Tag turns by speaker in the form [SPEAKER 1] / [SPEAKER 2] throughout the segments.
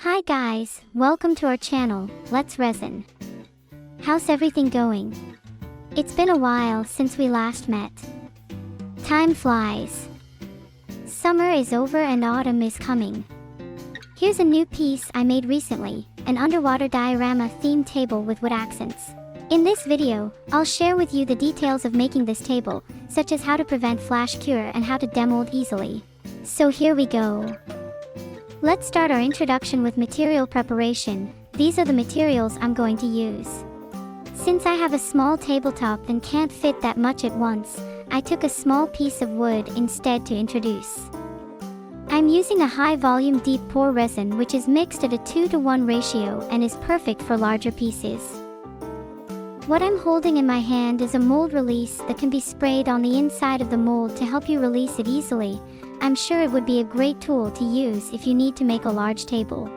[SPEAKER 1] Hi guys, welcome to our channel, Let's Resin. How's everything going? It's been a while since we last met. Time flies. Summer is over and autumn is coming. Here's a new piece I made recently, an underwater diorama themed table with wood accents. In this video, I'll share with you the details of making this table, such as how to prevent flash cure and how to demold easily. So here we go. Let's start our introduction with material preparation. These are the materials I'm going to use. Since I have a small tabletop and can't fit that much at once, I took a small piece of wood instead to introduce. I'm using a high-volume deep pour resin which is mixed at a 2:1 ratio and is perfect for larger pieces. What I'm holding in my hand is a mold release that can be sprayed on the inside of the mold to help you release it easily. I'm sure it would be a great tool to use if you need to make a large table.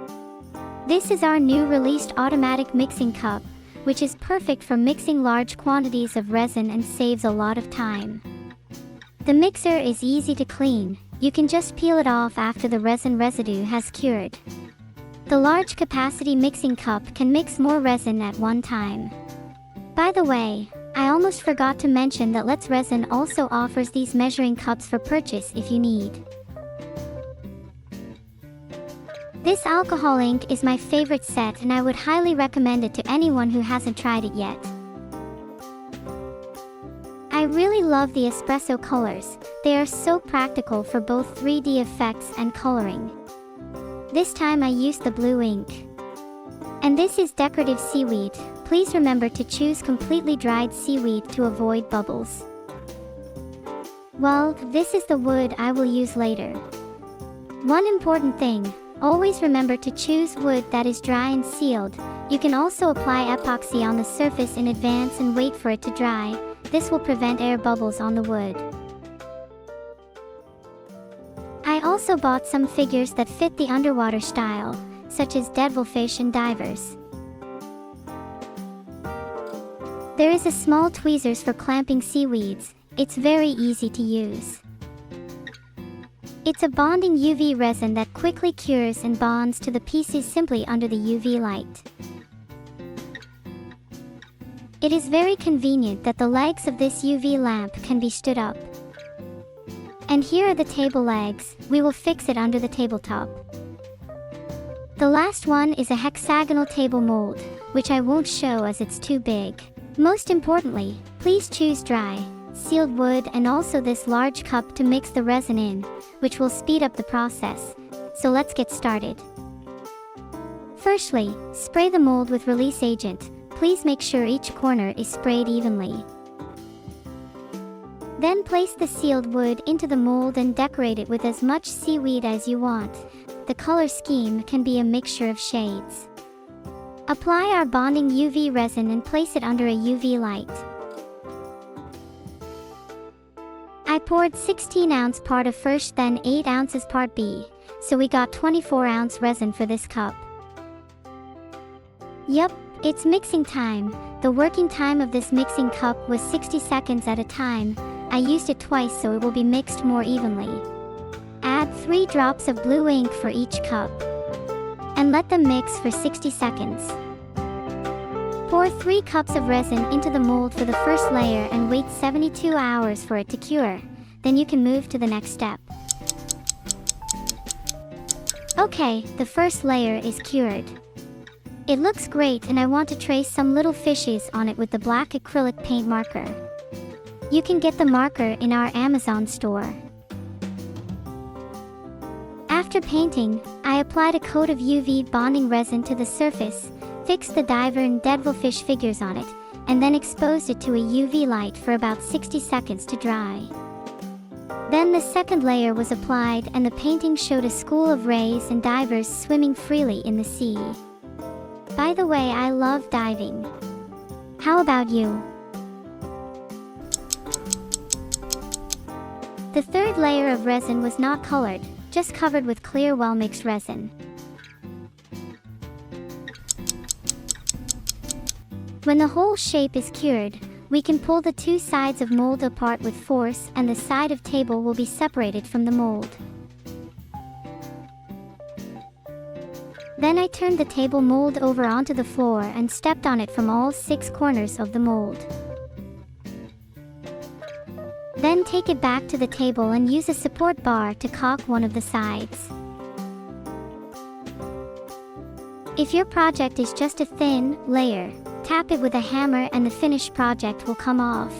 [SPEAKER 1] This is our new released automatic mixing cup, which is perfect for mixing large quantities of resin and saves a lot of time. The mixer is easy to clean. You can just peel it off after the resin residue has cured. The large capacity mixing cup can mix more resin at one time. By the way, I almost forgot to mention that Let's Resin also offers these measuring cups for purchase if you need. This alcohol ink is my favorite set and I would highly recommend it to anyone who hasn't tried it yet. I really love the espresso colors. They are so practical for both 3D effects and coloring. This time I used the blue ink. And this is decorative seaweed. Please remember to choose completely dried seaweed to avoid bubbles. Well, this is the wood I will use later. One important thing, always remember to choose wood that is dry and sealed. You can also apply epoxy on the surface in advance and wait for it to dry. This will prevent air bubbles on the wood. I also bought some figures that fit the underwater style, such as devilfish and divers. There is a small tweezers for clamping seaweeds. It's very easy to use. It's a bonding UV resin that quickly cures and bonds to the pieces simply under the UV light. It is very convenient that the legs of this UV lamp can be stood up. And here are the table legs. We will fix it under the tabletop. The last one is a hexagonal table mold, which I won't show as it's too big. Most importantly, please choose dry, sealed wood and also this large cup to mix the resin in, which will speed up the process. So let's get started. Firstly, spray the mold with release agent. Please make sure each corner is sprayed evenly. Then place the sealed wood into the mold and decorate it with as much seaweed as you want. The color scheme can be a mixture of shades. Apply our bonding UV resin and place it under a UV light. I poured 16-ounce part of first, then 8 ounces part B, so we got 24-ounce resin for this cup. Yup, it's mixing time. The working time of this mixing cup was 60 seconds at a time. I used it twice so it will be mixed more evenly. Add 3 drops of blue ink for each cup. And let them mix for 60 seconds. Pour 3 cups of resin into the mold for the first layer and wait 72 hours for it to cure. Then you can move to the next step. Okay, the first layer is cured. It looks great and I want to trace some little fishes on it with the black acrylic paint marker. You can get the marker in our Amazon store. After painting, I applied a coat of UV bonding resin to the surface, fixed the diver and devilfish figures on it, and then exposed it to a UV light for about 60 seconds to dry. Then the second layer was applied and the painting showed a school of rays and divers swimming freely in the sea. By the way, I love diving. How about you? The third layer of resin was not colored, just covered with clear well-mixed resin. When the whole shape is cured, we can pull the 2 sides of mold apart with force and the side of table will be separated from the mold. Then I turned the table mold over onto the floor and stepped on it from all 6 corners of the mold. Then take it back to the table and use a support bar to caulk one of the sides. If your project is just a thin layer, tap it with a hammer and the finished project will come off.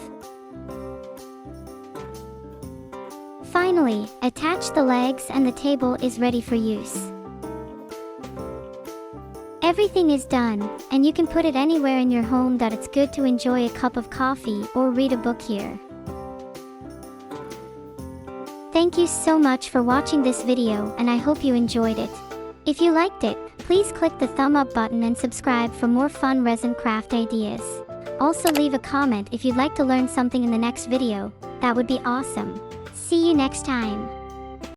[SPEAKER 1] Finally, attach the legs and the table is ready for use. Everything is done, and you can put it anywhere in your home that it's good to enjoy a cup of coffee or read a book here. Thank you so much for watching this video, and I hope you enjoyed it. If you liked it, please click the thumb up button and subscribe for more fun resin craft ideas. Also leave a comment if you'd like to learn something in the next video. That would be awesome. See you next time.